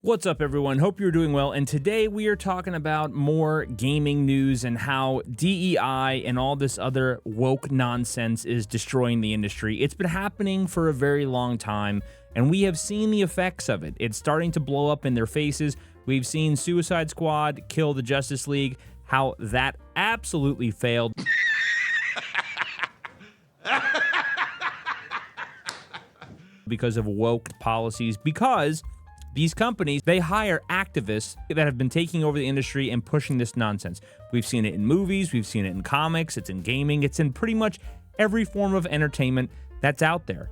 What's up, everyone? Hope you're doing well. And today we are talking about more gaming news and how DEI and all this other woke nonsense is destroying the industry. It's been happening for a very long time, and we have seen the effects of it. It's starting to blow up in their faces. We've seen Suicide Squad kill the Justice League, how that absolutely failed. Because of woke policies, because these companies, they hire activists that have been taking over the industry and pushing this nonsense. We've seen it in movies, we've seen it in comics, it's in gaming, it's in pretty much every form of entertainment that's out there.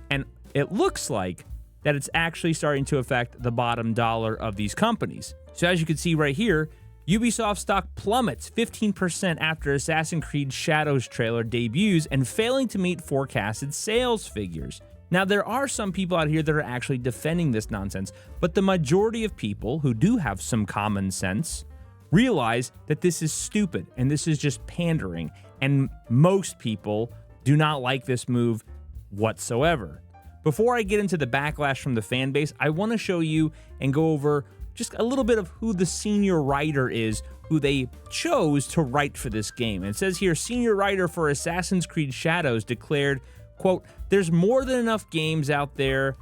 And it looks like that it's actually starting to affect the bottom dollar of these companies. So as you can see right here, Ubisoft stock plummets 15% after Assassin's Creed Shadows trailer debuts and failing to meet forecasted sales figures. Now, there are some people out here that are actually defending this nonsense, but the majority of people who do have some common sense realize that this is stupid and this is just pandering, and most people do not like this move whatsoever. Before I get into the backlash from the fan base, I want to show you and go over just a little bit of who the senior writer is who they chose to write for this game. And it says here, senior writer for Assassin's Creed Shadows declared, quote, "There's more than enough games out there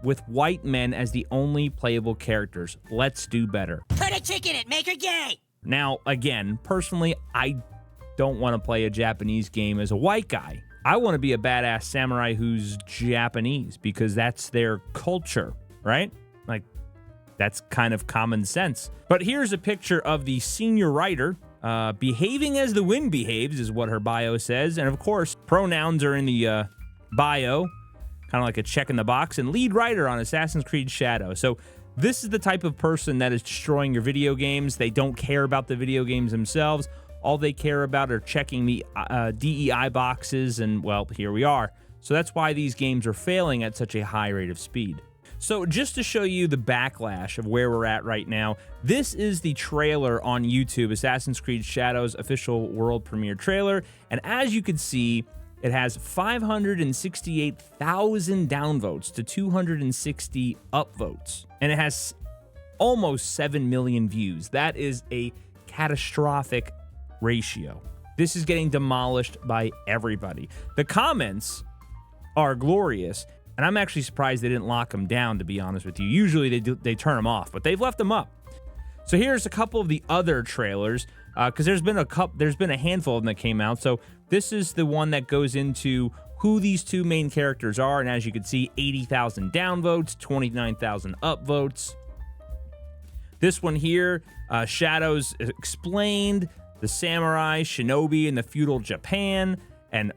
with white men as the only playable characters. Let's do better." Put a chick in it, make her gay! Now, again, personally, I don't want to play a Japanese game as a white guy. I want to be a badass samurai who's Japanese because that's their culture, right? Like, that's kind of common sense. But here's a picture of the senior writer. Behaving as the wind behaves is what her bio says. And of course, pronouns are in the bio, kind of like a check in the box, and lead writer on Assassin's Creed Shadow. So this is the type of person that is destroying your video games. They don't care about the video games themselves. All they care about are checking the DEI boxes, and well, here we are. So that's why these games are failing at such a high rate of speed. So just to show you the backlash of where we're at right now, this is the trailer on YouTube, Assassin's Creed Shadows official world premiere trailer. And as you can see, it has 568,000 downvotes to 260 upvotes. And it has almost 7 million views. That is a catastrophic ratio. This is getting demolished by everybody. The comments are glorious. And I'm actually surprised they didn't lock them down, to be honest with you. Usually they turn them off, but they've left them up. So here's a couple of the other trailers, because there's been a handful of them that came out. So this is the one that goes into who these two main characters are, and as you can see, 80,000 downvotes, 29,000 upvotes. This one here, Shadows explained, the samurai, shinobi, and the feudal Japan, and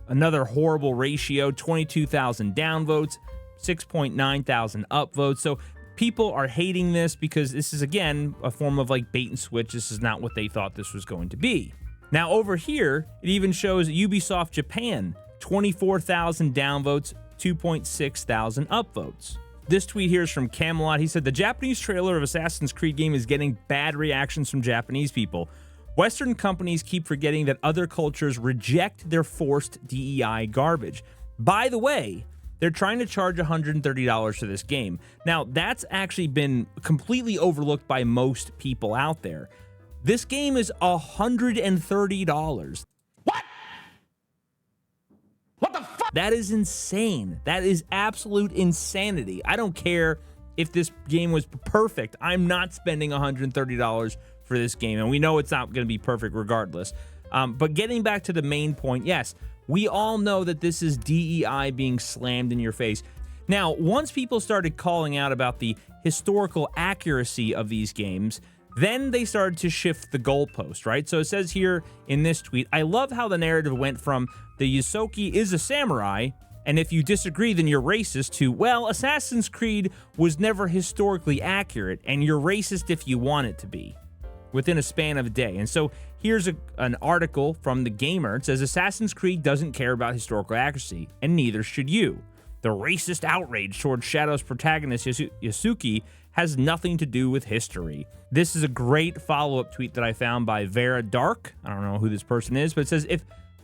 another horrible ratio, 22,000 downvotes, 6,900 upvotes. So people are hating this because this is, again, a form of like bait and switch. This is not what they thought this was going to be. Now over here, it even shows Ubisoft Japan, 24,000 downvotes, 2,600 upvotes. This tweet here is from Camelot. He said, "The Japanese trailer of Assassin's Creed game is getting bad reactions from Japanese people. Western companies keep forgetting that other cultures reject their forced DEI garbage. By the way, they're trying to charge $130 for this game." Now, that's actually been completely overlooked by most people out there. This game is $130. What? What the fuck? That is insane. That is absolute insanity. I don't care if this game was perfect. I'm not spending $130 for this game, and we know it's not going to be perfect regardless. But getting back to the main point, yes, we all know that this is DEI being slammed in your face. Now, once people started calling out about the historical accuracy of these games, then they started to shift the goalpost, right? So it says here in this tweet, "I love how the narrative went from the Yusoki is a samurai, and if you disagree, then you're racist, to, well, Assassin's Creed was never historically accurate, and you're racist if you want it to be," within a span of a day. And so here's an article from The Gamer. It says, "Assassin's Creed doesn't care about historical accuracy, and neither should you. The racist outrage towards Shadow's protagonist Yasuki has nothing to do with history." This is a great follow-up tweet that I found by Vera Dark. I don't know who this person is, but it says,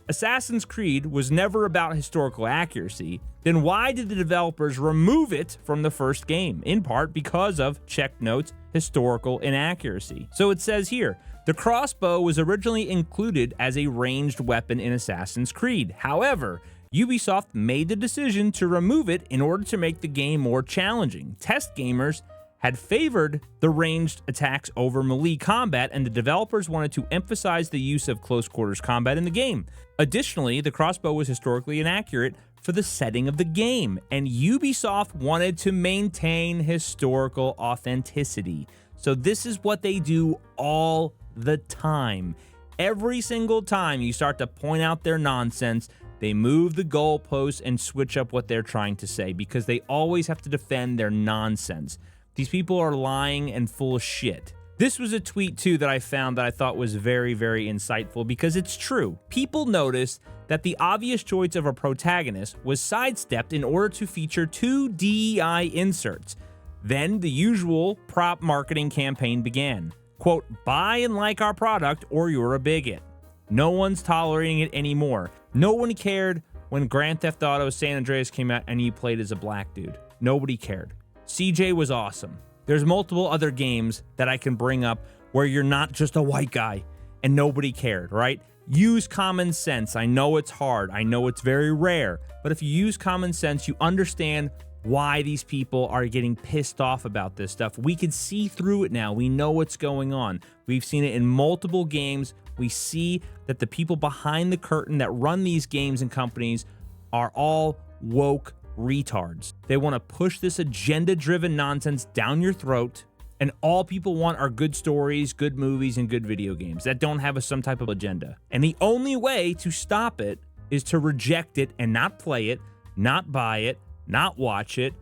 Assassin's Creed was never about historical accuracy, then why did the developers remove it from the first game? In part because of, check notes, historical inaccuracy. So it says here, the crossbow was originally included as a ranged weapon in Assassin's Creed. However, Ubisoft made the decision to remove it in order to make the game more challenging. Test gamers had favored the ranged attacks over melee combat, and the developers wanted to emphasize the use of close quarters combat in the game. Additionally, the crossbow was historically inaccurate for the setting of the game, and Ubisoft wanted to maintain historical authenticity. So this is what they do all the time. Every single time you start to point out their nonsense, they move the goalposts and switch up what they're trying to say because they always have to defend their nonsense. These people are lying and full of shit. This was a tweet, too, that I found that I thought was very, very insightful because it's true. People noticed that the obvious choice of a protagonist was sidestepped in order to feature 2 DEI inserts. Then the usual prop marketing campaign began. Quote, buy and like our product or you're a bigot. No one's tolerating it anymore. No one cared when Grand Theft Auto San Andreas came out and you played as a black dude. Nobody cared. CJ was awesome. There's multiple other games that I can bring up where you're not just a white guy and nobody cared, right? Use common sense. I know it's hard. I know it's very rare. But if you use common sense, you understand why these people are getting pissed off about this stuff. We can see through it now. We know what's going on. We've seen it in multiple games. We see that the people behind the curtain that run these games and companies are all woke retards. They want to push this agenda-driven nonsense down your throat, and all people want are good stories, good movies, and good video games that don't have some type of agenda. And the only way to stop it is to reject it and not play it, not buy it, not watch it,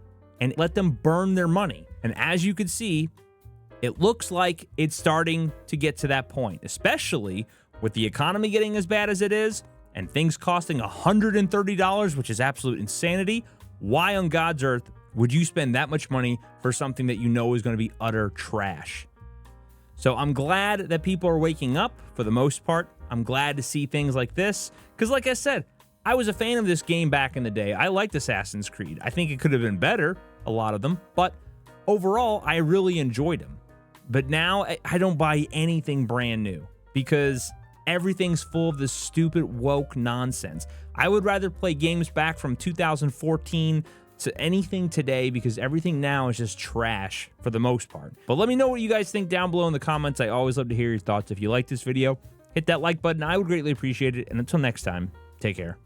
and let them burn their money. And as you can see, it looks like it's starting to get to that point, especially with the economy getting as bad as it is and things costing $130, which is absolute insanity. Why on God's earth would you spend that much money for something that you know is going to be utter trash? So I'm glad that people are waking up for the most part. I'm glad to see things like this because, like I said, I was a fan of this game back in the day. I liked Assassin's Creed. I think it could have been better, a lot of them, but overall, I really enjoyed them. But now I don't buy anything brand new because everything's full of this stupid woke nonsense. I would rather play games back from 2014 to anything today because everything now is just trash for the most part. But let me know what you guys think down below in the comments. I always love to hear your thoughts. If you like this video, hit that like button. I would greatly appreciate it. And until next time, take care.